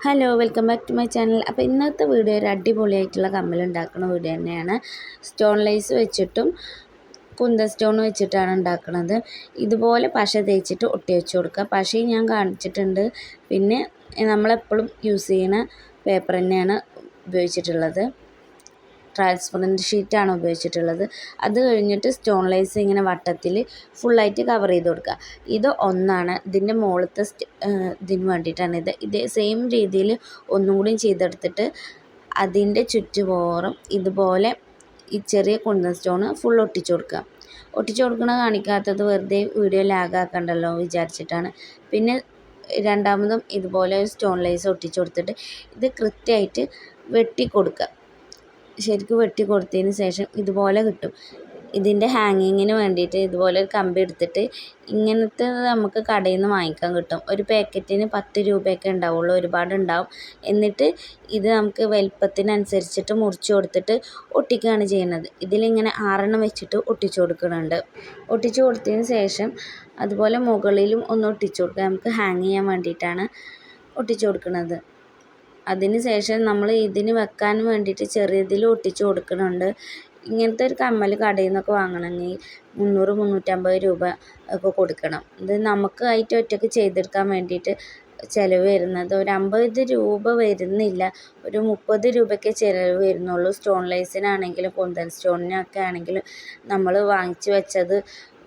Hello welcome back to my channel. അപ്പോൾ ഇന്നത്തെ video ഒരു അടിപൊളിയായിട്ടുള്ള കമ്മലുണ്ടാക്കുന്ന വീഡിയോ തന്നെയാണ്. സ്റ്റോൺ ലേസ് വെച്ചിട്ടും കുന്തൻ സ്റ്റോൺ വെച്ചിട്ടാണ് ഉണ്ടാക്കുന്നത്. ഇതുപോലെ പശ തേച്ചിട്ട് ഒട്ടി വെച്ച് കൊടുക്കുക. പശയും ഞാൻ കാണിച്ചിട്ടുണ്ട്. പിന്നെ നമ്മളെപ്പോഴും യൂസ് ചെയ്യുന്ന പേപ്പർ തന്നെയാണ് ഉപയോഗിച്ചിട്ടുള്ളത്. ട്രാൻസ്പെറൻറ്റ് ഷീറ്റാണ് ഉപയോഗിച്ചിട്ടുള്ളത്. അത് കഴിഞ്ഞിട്ട് സ്റ്റോൺ ലേസ് ഇങ്ങനെ വട്ടത്തിൽ ഫുള്ളായിട്ട് കവർ ചെയ്ത് കൊടുക്കുക. ഇത് ഒന്നാണ്. ഇതിൻ്റെ മുകളിലത്തെ ഇതിന് വേണ്ടിയിട്ടാണ് ഇതേ സെയിം രീതിയിൽ ഒന്നും കൂടി ചെയ്തെടുത്തിട്ട് അതിൻ്റെ ചുറ്റുപോറും ഇതുപോലെ ഈ ചെറിയ കുന്തൻ സ്റ്റോൺ ഫുൾ ഒട്ടിച്ചു കൊടുക്കുക. ഒട്ടിച്ചു കൊടുക്കണ കാണിക്കാത്തത് വെറുതെ വീഡിയോ ലാഗാക്കണ്ടല്ലോ വിചാരിച്ചിട്ടാണ്. പിന്നെ രണ്ടാമതും ഇതുപോലെ സ്റ്റോൺ ലേസ് ഒട്ടിച്ചു കൊടുത്തിട്ട് ഇത് കൃത്യമായിട്ട് വെട്ടി കൊടുക്കുക. ശരിക്കും വെട്ടി കൊടുത്തതിന് ശേഷം ഇതുപോലെ കിട്ടും. ഇതിൻ്റെ ഹാങ്ങിങ്ങിന് വേണ്ടിയിട്ട് ഇതുപോലെ ഒരു കമ്പി എടുത്തിട്ട് ഇങ്ങനത്തെ നമുക്ക് കടയിൽ നിന്ന് വാങ്ങിക്കാൻ കിട്ടും. ഒരു പാക്കറ്റിന് 10 രൂപയൊക്കെ ഉണ്ടാവുള്ളൂ, ഒരുപാടുണ്ടാവും. എന്നിട്ട് ഇത് നമുക്ക് വലിപ്പത്തിനനുസരിച്ചിട്ട് മുറിച്ച് കൊടുത്തിട്ട് ഒട്ടിക്കുകയാണ് ചെയ്യുന്നത്. ഇതിലിങ്ങനെ 6 വെച്ചിട്ട് ഒട്ടിച്ചു കൊടുക്കുന്നുണ്ട്. ഒട്ടിച്ചു കൊടുത്തതിന് ശേഷം അതുപോലെ മുകളിലും ഒന്ന് ഒട്ടിച്ചു കൊടുക്കുക. നമുക്ക് ഹാങ് ചെയ്യാൻ വേണ്ടിയിട്ടാണ് ഒട്ടിച്ചു കൊടുക്കുന്നത്. അതിന് ശേഷം നമ്മൾ ഇതിന് വെക്കാൻ വേണ്ടിയിട്ട് ചെറിയതിൽ ഒട്ടിച്ച് കൊടുക്കുന്നുണ്ട്. ഇങ്ങനത്തെ ഒരു കമ്മൽ കടയിൽ നിന്നൊക്കെ വാങ്ങണമെങ്കിൽ 300-350 രൂപ ഒക്കെ കൊടുക്കണം. ഇത് നമുക്ക് ആയിട്ട് ഒറ്റയ്ക്ക് ചെയ്തെടുക്കാൻ വേണ്ടിയിട്ട് ചിലവ് വരുന്നത് ഒരു 50 രൂപ വരുന്നില്ല, ഒരു 30 രൂപയ്ക്ക് ചിലവ് വരുന്നുള്ളൂ. സ്റ്റോൺ ലേസിനാണെങ്കിലും കുന്തൻ സ്റ്റോണിനൊക്കെ ആണെങ്കിലും നമ്മൾ വാങ്ങിച്ച് വെച്ചത്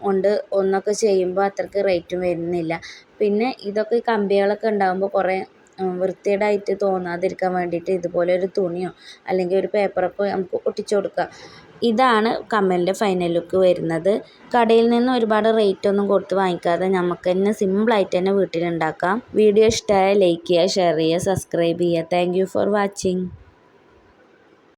കൊണ്ട് ഒന്നൊക്കെ ചെയ്യുമ്പോൾ അത്രയ്ക്ക് റേറ്റും വരുന്നില്ല. പിന്നെ ഇതൊക്കെ കമ്പികളൊക്കെ ഉണ്ടാകുമ്പോൾ കുറേ വൃത്തികേടായിട്ട് തോന്നാതിരിക്കാൻ വേണ്ടിയിട്ട് ഇതുപോലെ ഒരു തുണിയോ അല്ലെങ്കിൽ ഒരു പേപ്പറൊക്കെ നമുക്ക് ഒട്ടിച്ചു കൊടുക്കാം. ഇതാണ് കമ്മലിൻ്റെ ഫൈനൽ ലുക്ക് വരുന്നത്. കടയിൽ നിന്ന് ഒരുപാട് റേറ്റ് ഒന്നും കൊടുത്ത് വാങ്ങിക്കാതെ നമുക്ക് തന്നെ സിമ്പിളായിട്ട് തന്നെ വീട്ടിലുണ്ടാക്കാം. വീഡിയോ ഇഷ്ടമായ ലൈക്ക് ചെയ്യുക, ഷെയർ ചെയ്യുക, സബ്സ്ക്രൈബ് ചെയ്യുക. Thank you for watching.